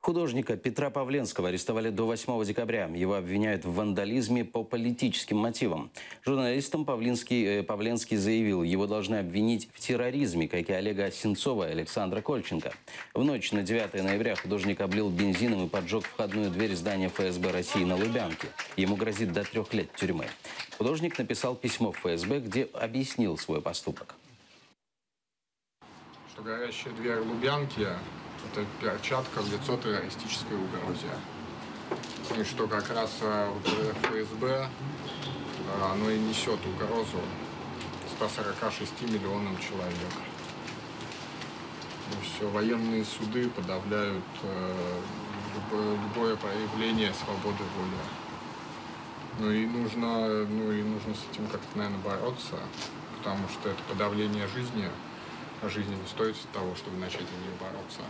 Художника Петра Павленского арестовали до 8 декабря. Его обвиняют в вандализме по политическим мотивам. Журналистам Павленский заявил, его должны обвинить в терроризме, как и Олега Сенцова и Александра Кольченко. В ночь на 9 ноября художник облил бензином и поджег входную дверь здания ФСБ России на Лубянке. Ему грозит до 3 лет тюрьмы. Художник написал письмо в ФСБ, где объяснил свой поступок. Что горящая дверь Лубянки – это перчатка в лицо террористической угрозе. И что как раз ФСБ, оно и несет угрозу 146 миллионам человек. И все, военные суды подавляют любое проявление свободы воли. Ну и нужно с этим как-то, наверное, бороться, потому что это подавление жизни, а жизнь не стоит того, чтобы начать за нее бороться.